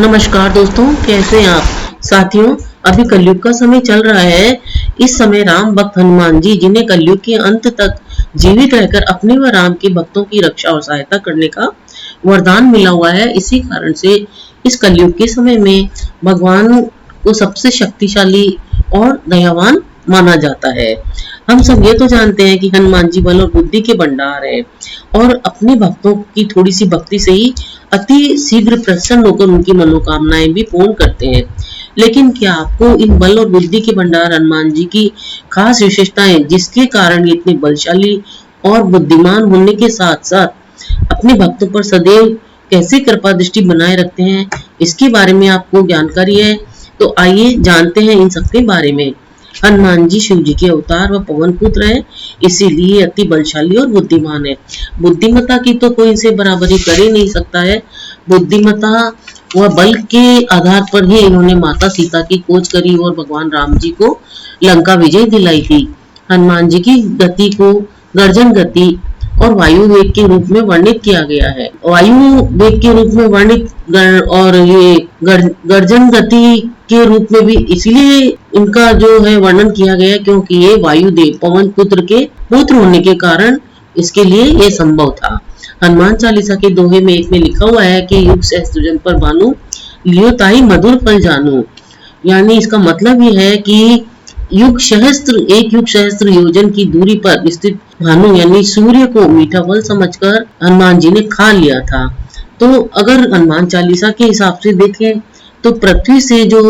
नमस्कार दोस्तों, कैसे हैं आप साथियों। अभी कलयुग का समय चल रहा है। इस समय राम भक्त हनुमान जी, जिन्हें कलयुग के अंत तक जीवित रहकर अपने व राम के भक्तों की रक्षा और सहायता करने का वरदान मिला हुआ है। इसी कारण से इस कलयुग के समय में भगवान को सबसे शक्तिशाली और दयावान माना जाता है। हम सब ये तो जानते हैं कि हनुमान जी बल और बुद्धि के भंडार है और अपने भक्तों की थोड़ी सी भक्ति से ही अति शीघ्र प्रसन्न होकर उनकी मनोकामनाएं भी पूर्ण करते हैं। लेकिन क्या आपको इन बल और बुद्धि के भंडार हनुमान जी की खास विशेषताएं, जिसके कारण ये इतने बलशाली और बुद्धिमान होने के साथ साथ अपने भक्तों पर सदैव कैसे कृपा दृष्टि बनाए रखते हैं, इसके बारे में आपको जानकारी है? तो आइए जानते हैं इन सबके बारे में। हनुमान जी शिव जी के अवतार व पवन पुत्र है, इसीलिए अति बलशाली और बुद्धिमान है। बुद्धिमत्ता की तो कोई इनसे बराबरी कर ही नहीं सकता है। बुद्धिमत्ता व बल के आधार पर ही इन्होंने माता सीता की खोज करी और भगवान राम जी को लंका विजय दिलाई थी। हनुमान जी की गति को गर्जन गति और वायु वेग के रूप में वर्णित किया गया है। वायु वेग के रूप में वर्णित और ये गर्जन गति के रूप में भी इसलिए इनका जो है वर्णन किया गया क्योंकि ये वायुदेव पवन पुत्र के पुत्र होने के कारण इसके लिए ये संभव था। हनुमान चालीसा के दोहे में एक में लिखा हुआ है कि युग सहस्त्र पर भानु लियो ताई मधुर फल जानू। यानी इसका मतलब ये है कि एक युग सहस्त्र योजन की दूरी पर स्थित भानु यानी सूर्य को मीठा फल समझकर हनुमान जी ने खा लिया था। तो अगर हनुमान चालीसा के हिसाब से देखें तो पृथ्वी से जो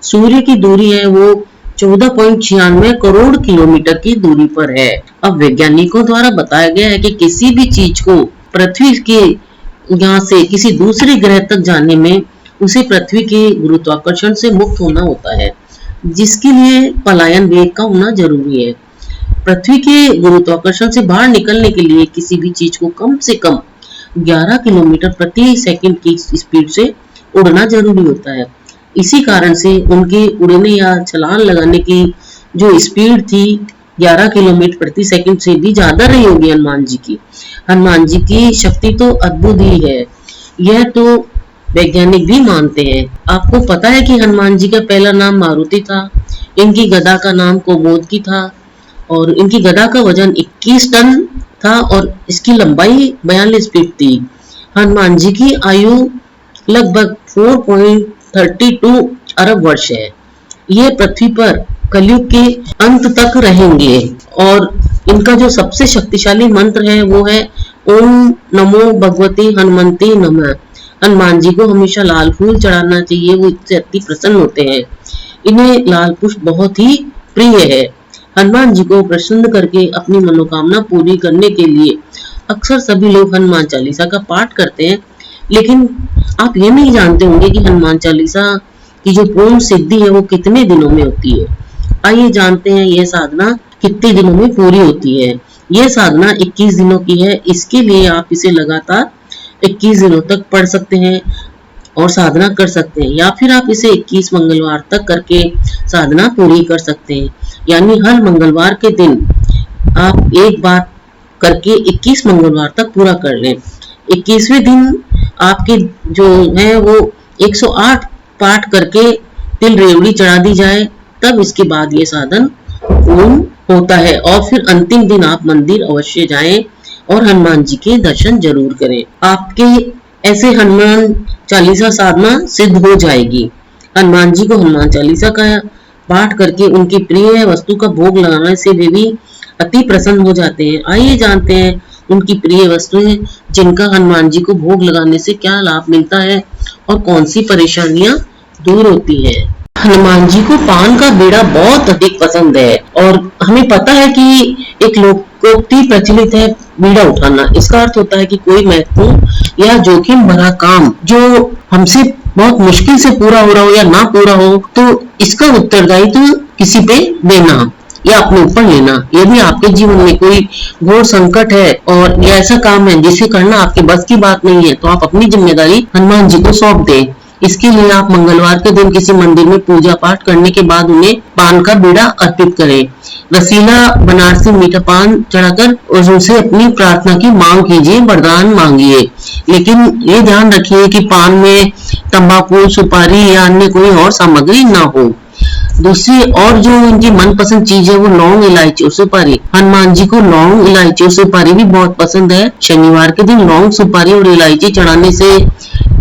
सूर्य की दूरी है वो 14.96 करोड़ किलोमीटर की दूरी पर है। अब वैज्ञानिकों द्वारा बताया गया है कि किसी भी चीज को पृथ्वी के यहाँ से किसी दूसरे ग्रह तक जाने में उसे पृथ्वी के गुरुत्वाकर्षण से मुक्त होना होता है, जिसके लिए पलायन वेग का होना जरूरी है। पृथ्वी के गुरुत्वाकर्षण से बाहर निकलने के लिए किसी भी चीज को कम से कम 11 किलोमीटर प्रति सेकंड की स्पीड से उड़ना जरूरी होता है। इसी कारण से उनके उड़ने या छलांग लगाने की जो स्पीड थी 11 किलोमीटर प्रति सेकंड से भी ज्यादा रही होगी हनुमान जी की। हनुमान जी की शक्ति तो अद्भुत ही है, यह तो वैज्ञानिक भी मानते हैं। आपको पता है कि हनुमान जी का पहला नाम मारुति था, इनकी गदा का नाम कोमोदकी था और इनकी गदा का वजन 21 टन था और इसकी लंबाई 42 फीट थी। हनुमान जी की आयु लगभग 4.32 अरब वर्ष है। ये पृथ्वी पर कलयुग के अंत तक रहेंगे और इनका जो सबसे शक्तिशाली मंत्र है वो है ओम नमो भगवती हनुमंती नमः। हनुमान जी को हमेशा लाल फूल चढ़ाना चाहिए, वो इससे अति प्रसन्न होते हैं। इन्हें लाल पुष्प बहुत ही प्रिय है। हनुमान जी को प्रसन्न करके अपनी मनोकामना पूरी करने के लिए अक्सर सभी लोग हनुमान चालीसा का पाठ करते हैं। लेकिन आप ये नहीं जानते होंगे कि हनुमान चालीसा की जो पूर्ण सिद्धि है वो कितने दिनों में होती है। आइए जानते हैं यह साधना कितने दिनों में पूरी होती है। यह साधना 21 दिनों की है। इसके लिए आप इसे लगातार 21 दिनों तक पढ़ सकते हैं और साधना कर सकते हैं, या फिर आप इसे 21 मंगलवार तक करके साधना पूरी कर सकते हैं। यानी हर मंगलवार के दिन आप एक बार करके 21 मंगलवार तक पूरा कर लें। 21वें दिन आपके जो है वो 108 पाठ करके तिल रेवड़ी चढ़ा दी जाए, तब इसके बाद ये साधन पूर्ण होता है। और फिर अंतिम दिन आप मंदिर अवश्य जाएं और हनुमान जी के दर्शन जरूर करें। आपके ऐसे हनुमान चालीसा साधना सिद्ध हो जाएगी। हनुमान जी को हनुमान चालीसा का पाठ करके उनकी प्रिय वस्तु का भोग लगाने से वे भी अति प्रसन्न हो जाते हैं। आइए जानते हैं उनकी प्रिय वस्तुएं जिनका हनुमान जी को भोग लगाने से क्या लाभ मिलता है और कौन सी परेशानियां दूर होती है। हनुमान जी को पान का बीड़ा बहुत अधिक पसंद है और हमें पता है कि एक लोकोक्ति प्रचलित है बीड़ा उठाना। इसका अर्थ होता है कि कोई महत्वपूर्ण या जोखिम भरा काम जो हमसे बहुत मुश्किल से पूरा हो रहा हो या ना पूरा हो, तो इसका उत्तरदायित्व किसी पे देना या अपने ऊपर लेना। यदि आपके जीवन में कोई घोर संकट है और यह ऐसा काम है जिसे करना आपके बस की बात नहीं है, तो आप अपनी जिम्मेदारी हनुमान जी को सौंप दें इसके लिए आप मंगलवार के दिन किसी मंदिर में पूजा पाठ करने के बाद उन्हें पान का बीड़ा अर्पित करें। रसीला बनारसी मीठा पान चढ़ाकर और उनसे अपनी प्रार्थना की मांग कीजिए, वरदान मांगिए। लेकिन ये ध्यान रखिए कि पान में तंबाकू, सुपारी या अन्य कोई और सामग्री ना हो। दूसरी और जो इनकी मनपसंद चीज है वो लौंग, इलायची और सुपारी। हनुमान जी को लौंग, इलायची और सुपारी भी बहुत पसंद है। शनिवार के दिन लौंग, सुपारी और इलायची चढ़ाने से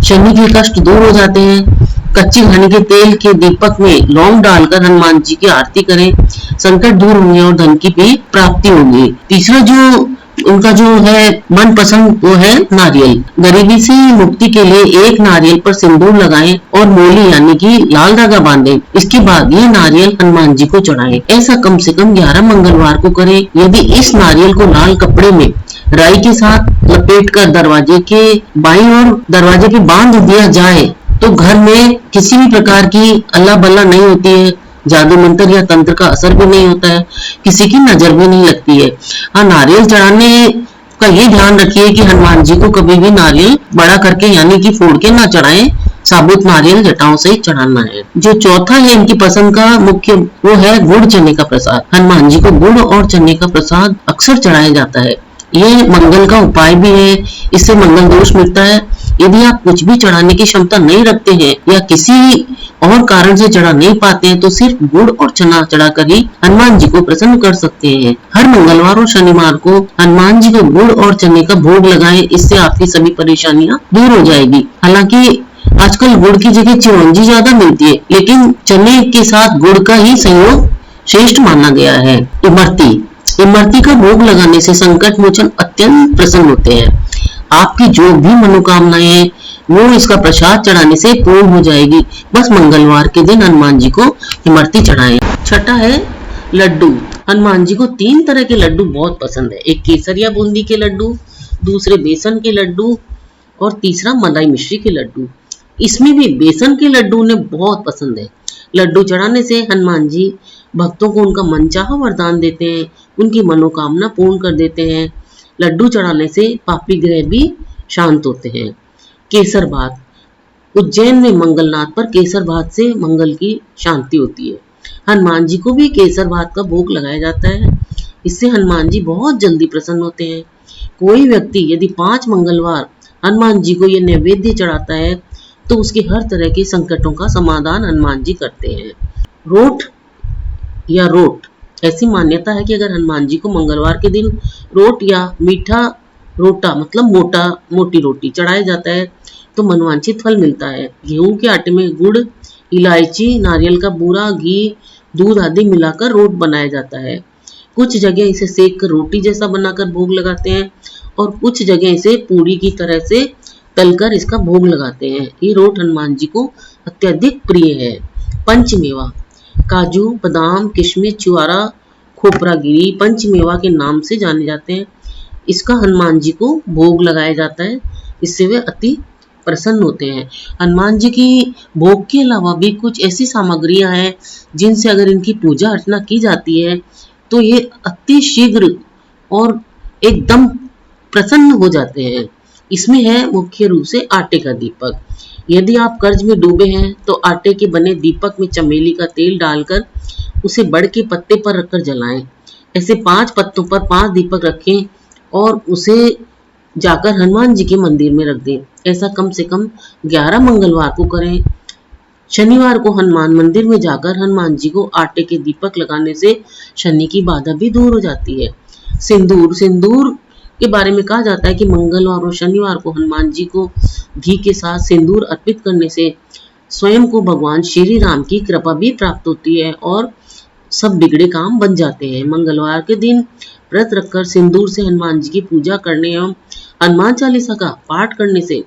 शनि के कष्ट दूर हो जाते हैं। कच्ची घानी के तेल के दीपक में लौंग डालकर हनुमान जी की आरती करें, संकट दूर होंगे और धन की भी प्राप्ति होगी। तीसरा जो उनका जो है मनपसंद वो है नारियल। गरीबी से मुक्ति के लिए एक नारियल पर सिंदूर लगाएं और मोली यानी कि लाल धागा बांधें। इसके बाद ये नारियल हनुमान जी को चढ़ाएं। ऐसा कम से कम 11 मंगलवार को करें। यदि इस नारियल को लाल कपड़े में राई के साथ लपेटकर दरवाजे के बाईं ओर दरवाजे पे बांध दिया जाए तो घर में किसी भी प्रकार की अल्लाह बल्ला नहीं होती है, जादू मंत्र या तंत्र का असर भी नहीं होता है, किसी की नजर भी नहीं लगती है। हाँ, नारियल चढ़ाने का ये ध्यान रखिए कि हनुमान जी को कभी भी नारियल बड़ा करके यानी कि फोड़ के ना चढ़ाएं, साबुत नारियल जटाओं से ही चढ़ाना है। जो चौथा है इनकी पसंद का मुख्य वो है गुड़ चने का प्रसाद। हनुमान जी को गुड़ और चने का प्रसाद अक्सर चढ़ाया जाता है। ये मंगल का उपाय भी है, इससे मंगल दोष मिटता है। यदि आप कुछ भी चढ़ाने की क्षमता नहीं रखते हैं या किसी और कारण से चढ़ा नहीं पाते हैं तो सिर्फ गुड़ और चना चढ़ाकर ही हनुमान जी को प्रसन्न कर सकते हैं। हर मंगलवार और शनिवार को हनुमान जी को गुड़ और चने का भोग लगाएं, इससे आपकी सभी परेशानियां दूर हो जाएगी। हालांकि आजकल गुड़ की जगह चिरौंजी ज्यादा मिलती है, लेकिन चने के साथ गुड़ का ही संयोग श्रेष्ठ माना गया है। इमरती का भोग लगाने से संकट मोचन अत्यंत प्रसन्न होते हैं। आपकी जो भी मनोकामनाएं वो इसका प्रसाद चढ़ाने से पूर्ण हो जाएगी। बस मंगलवार के दिन हनुमान जी को इमरती चढ़ाएं। छठा है लड्डू। हनुमान जी को 3 तरह के लड्डू बहुत पसंद है। एक केसरिया बूंदी के लड्डू, दूसरे बेसन के लड्डू और तीसरा मलाई मिश्री के लड्डू। इसमें भी बेसन के लड्डू उन्हें बहुत पसंद है। लड्डू चढ़ाने से हनुमान जी भक्तों को उनका मनचाहा वरदान देते हैं, उनकी मनोकामना पूर्ण कर देते हैं। लड्डू चढ़ाने से पापी ग्रह भी शांत होते हैं। केसर भात। उज्जैन में मंगलनाथ पर केसर भात से मंगल की शांति होती है। हनुमान जी को भी केसर भात का भोग लगाया जाता है। इससे हनुमान जी बहुत जल्दी प्रसन्न होते हैं। कोई व्यक्ति यदि 5 मंगलवार हनुमान जी को यह नैवेद्य चढ़ाता है तो उसके हर तरह के संकटों का समाधान हनुमान जी करते हैं। रोट या रोट। ऐसी मान्यता है कि अगर हनुमान जी को मंगलवार के दिन रोट या मीठा रोटा मतलब मोटी रोटी चढ़ाया जाता है तो मनवांछित फल मिलता है। गेहूं के आटे में गुड़, इलायची, नारियल का बूरा, घी, दूध आदि मिलाकर रोट बनाया जाता है। कुछ जगह इसे सेक कर रोटी जैसा बनाकर भोग लगाते हैं और कुछ जगह इसे पूरी की तरह से तलकर इसका भोग लगाते हैं। ये रोट हनुमान जी को अत्यधिक प्रिय है। पंचमेवा। काजू, बादाम, किशमिश, चुआरा, खोपरागिरी पंचमेवा के नाम से जाने जाते हैं। इसका हनुमान जी को भोग लगाया जाता है, इससे वे अति प्रसन्न होते हैं। हनुमान जी की भोग के अलावा भी कुछ ऐसी सामग्रियां हैं जिनसे अगर इनकी पूजा अर्चना की जाती है तो ये अति शीघ्र और एकदम प्रसन्न हो जाते हैं। इसमें है मुख्य रूप से आटे का दीपक। यदि आप कर्ज में डूबे हैं तो आटे के बने दीपक में चमेली का तेल डालकर उसे बड़ के पत्ते पर रखकर जलाएं। ऐसे 5 पत्तों पर 5 दीपक रखें और उसे जाकर हनुमान जी के मंदिर में रख दें। ऐसा कम से कम 11 मंगलवार को करें। शनिवार को हनुमान मंदिर में जाकर हनुमान जी को आटे के दीपक लगाने से शनि की बाधा भी दूर हो जाती है। सिंदूर के बारे में कहा जाता है कि मंगलवार और शनिवार को हनुमान जी को घी के साथ सिंदूर अर्पित करने से स्वयं को भगवान श्री राम की कृपा भी प्राप्त होती है और सब बिगड़े काम बन जाते हैं। मंगलवार के दिन व्रत रखकर सिंदूर से हनुमान जी की पूजा करने एवं हनुमान चालीसा का पाठ करने से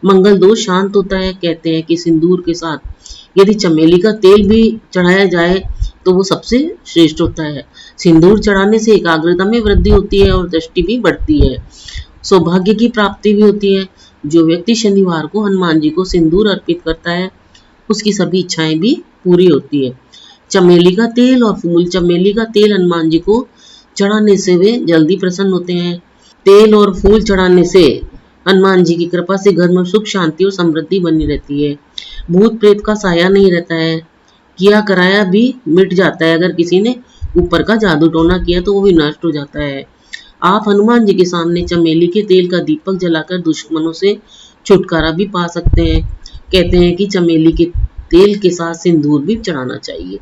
मंगल दोष शांत होता है। कहते हैं कि सिंदूर के साथ यदि चमेली का तेल भी चढ़ाया जाए तो वो सबसे श्रेष्ठ होता है। सिंदूर चढ़ाने से एकाग्रता में वृद्धि होती है और दृष्टि भी बढ़ती है, सौभाग्य की प्राप्ति भी होती है। जो व्यक्ति शनिवार को हनुमान जी को सिंदूर अर्पित करता है उसकी सभी इच्छाएं भी पूरी होती है। चमेली का तेल और फूल। चमेली का तेल हनुमान जी को चढ़ाने से वे जल्दी प्रसन्न होते हैं। तेल और फूल चढ़ाने से हनुमान जी की कृपा से घर में सुख शांति और समृद्धि बनी रहती है। भूत प्रेत का साया नहीं रहता है, किया कराया भी मिट जाता है। अगर किसी ने ऊपर का जादू टोना किया तो वो भी नष्ट हो जाता है। आप हनुमान जी के सामने चमेली के तेल का दीपक जलाकर दुश्मनों से छुटकारा भी पा सकते हैं। कहते हैं कि चमेली के तेल के साथ सिंदूर भी चढ़ाना चाहिए।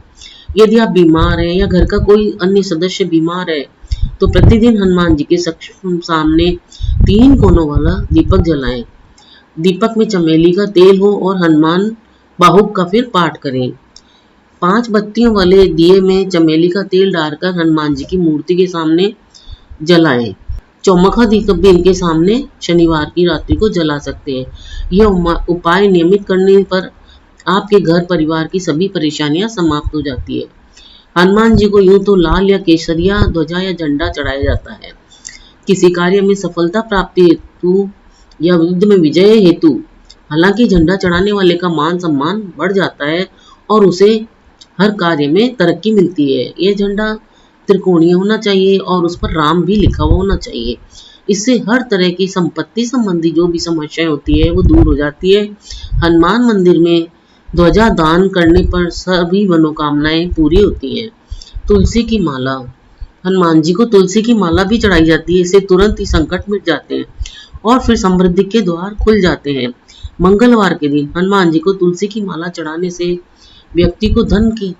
यदि आप बीमार हैं या घर का कोई अन्य सदस्य बीमार है तो प्रतिदिन हनुमान जी के सामने 3 कोनों वाला दीपक जलाएं। दीपक में चमेली का तेल हो और हनुमान बाहुक का फिर पाठ करें। 5 बत्तियों वाले दिए में चमेली का तेल डालकर हनुमान जी की मूर्ति के सामने जलाएं। चौमुखा दीपक भी इनके सामने शनिवार की रात्रि को जला सकते हैं। यह उपाय नियमित करने पर आपके घर परिवार की सभी परेशानियां समाप्त हो जाती है। हनुमान जी को यूं तो लाल या केसरिया ध्वजा या झंडा चढ़ाया जाता है। किसी कार्य में सफलता प्राप्ति हेतु या युद्ध में विजय हेतु हालांकि झंडा चढ़ाने वाले का मान सम्मान बढ़ जाता है और उसे हर कार्य में तरक्की मिलती है। यह झंडा त्रिकोणीय होना चाहिए और उस पर राम भी लिखा हुआ होना चाहिए। इससे हर तरह की संपत्ति संबंधी जो भी समस्याएं होती है वो दूर हो जाती है। हनुमान मंदिर में ध्वजा दान करने पर सभी मनोकामनाएं पूरी होती हैं। तुलसी की माला, हनुमान जी को तुलसी की माला भी चढ़ाई जाती है। इससे तुरंत ही संकट मिट जाते हैं और फिर समृद्धि के द्वार खुल जाते हैं। मंगलवार के दिन हनुमान जी को तुलसी की माला चढ़ाने से व्यक्ति को धन की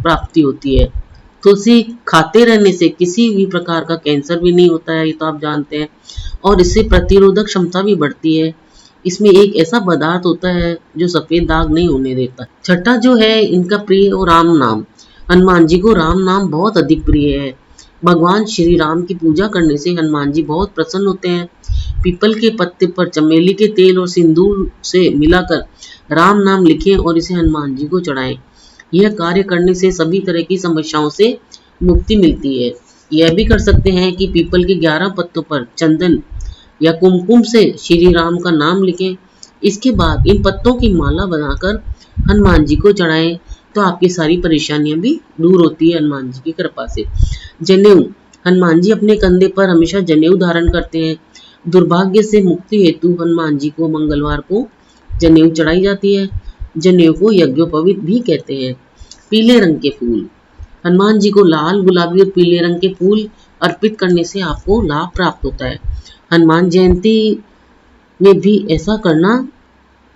प्राप्ति होती है। तुलसी खाते रहने से किसी भी प्रकार का कैंसर भी नहीं होता है, ये तो आप जानते हैं, और इससे प्रतिरोधक क्षमता भी बढ़ती है। इसमें एक ऐसा पदार्थ होता है जो सफेद दाग नहीं होने देता। छठा जो है इनका प्रिय और राम नाम। हनुमान जी को राम नाम बहुत अधिक प्रिय है। भगवान श्री राम की पूजा करने से हनुमान जी बहुत प्रसन्न होते हैं। पीपल के पत्ते पर चमेली के तेल और सिंदूर से मिलाकर राम नाम लिखें और इसे हनुमान जी को चढ़ाएं। यह कार्य करने से सभी तरह की समस्याओं से मुक्ति मिलती है। यह भी कर सकते हैं कि पीपल के 11 पत्तों पर चंदन या कुमकुम से श्री राम का नाम लिखें। इसके बाद इन पत्तों की माला बनाकर हनुमान जी को चढ़ाएं तो आपकी सारी परेशानियां भी दूर होती है हनुमान जी की कृपा से। जनेऊ, हनुमान जी अपने कंधे पर हमेशा जनेऊ धारण करते हैं। दुर्भाग्य से मुक्ति हेतु हनुमान जी को मंगलवार को जनेऊ चढ़ाई जाती है। जनेऊ को यज्ञोपवीत भी कहते हैं। पीले रंग के फूल, हनुमान जी को लाल, गुलाबी और पीले रंग के फूल अर्पित करने से आपको लाभ प्राप्त होता है। हनुमान जयंती में भी ऐसा करना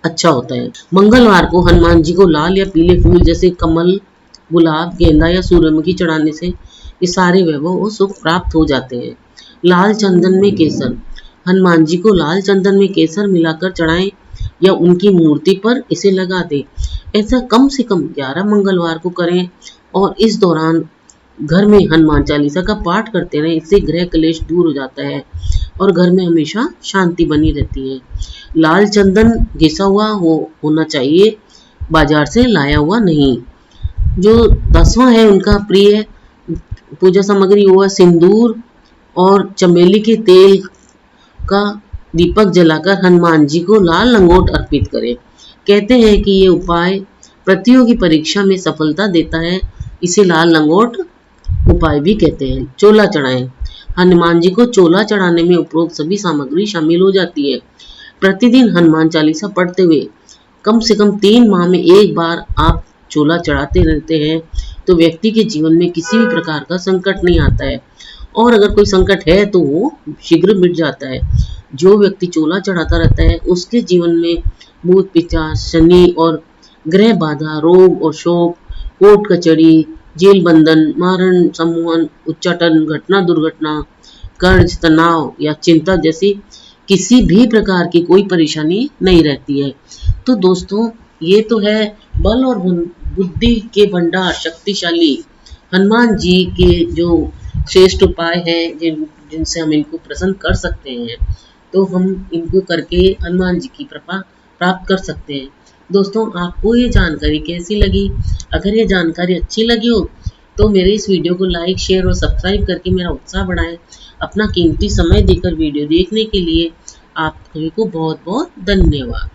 अच्छा होता है। मंगलवार को हनुमान जी को लाल या पीले फूल जैसे कमल, गुलाब, गेंदा या सूर्यमुखी चढ़ाने से ये सारे वैभव और सुख प्राप्त हो जाते हैं। लाल चंदन में केसर, हनुमान जी को लाल चंदन में केसर मिलाकर चढ़ाएं या उनकी मूर्ति पर इसे लगा दें। ऐसा कम से कम 11 मंगलवार को करें और इस दौरान घर में हनुमान चालीसा का पाठ करते रहें। इससे गृह क्लेश दूर हो जाता है और घर में हमेशा शांति बनी रहती है। लाल चंदन घिसा हुआ होना चाहिए, बाजार से लाया हुआ नहीं। जो 10वां है उनका प्रिय पूजा सामग्री वो है सिंदूर और चमेली के तेल का दीपक जलाकर हनुमान जी को लाल लंगोट अर्पित करें। कहते हैं कि ये उपाय प्रतियोगी परीक्षा में सफलता देता है। इसे लाल लंगोट उपाय भी कहते हैं। चोला चढ़ाएं, हनुमान जी को चोला चढ़ाने में उपरोक्त सभी सामग्री शामिल हो जाती है। प्रतिदिन हनुमान चालीसा पढ़ते हुए कम से कम 3 माह में एक बार आप चोला चढ़ाते रहते हैं तो व्यक्ति के जीवन में किसी भी प्रकार का संकट नहीं आता है, और अगर कोई संकट है तो वो शीघ्र मिट जाता है। जो व्यक्ति चोला चढ़ाता रहता है उसके जीवन में भूत पिशाच, शनि और ग्रह बाधा, रोग और शोक, कोर्ट कचहरी, जेल बंधन, मारण, सम्मोहन, उच्चाटन, घटना दुर्घटना, कर्ज, तनाव या चिंता जैसी किसी भी प्रकार की कोई परेशानी नहीं रहती है। तो दोस्तों ये तो है बल और बुद्धि के भंडार शक्तिशाली हनुमान जी के जो श्रेष्ठ उपाय हैं जिनसे हम इनको प्रसन्न कर सकते हैं, तो हम इनको करके हनुमान जी की कृपा प्राप्त कर सकते हैं। दोस्तों आपको ये जानकारी कैसी लगी? अगर ये जानकारी अच्छी लगी हो तो मेरे इस वीडियो को लाइक, शेयर और सब्सक्राइब करके मेरा उत्साह बढ़ाएं। अपना कीमती समय देकर वीडियो देखने के लिए आप सभी को बहुत बहुत धन्यवाद।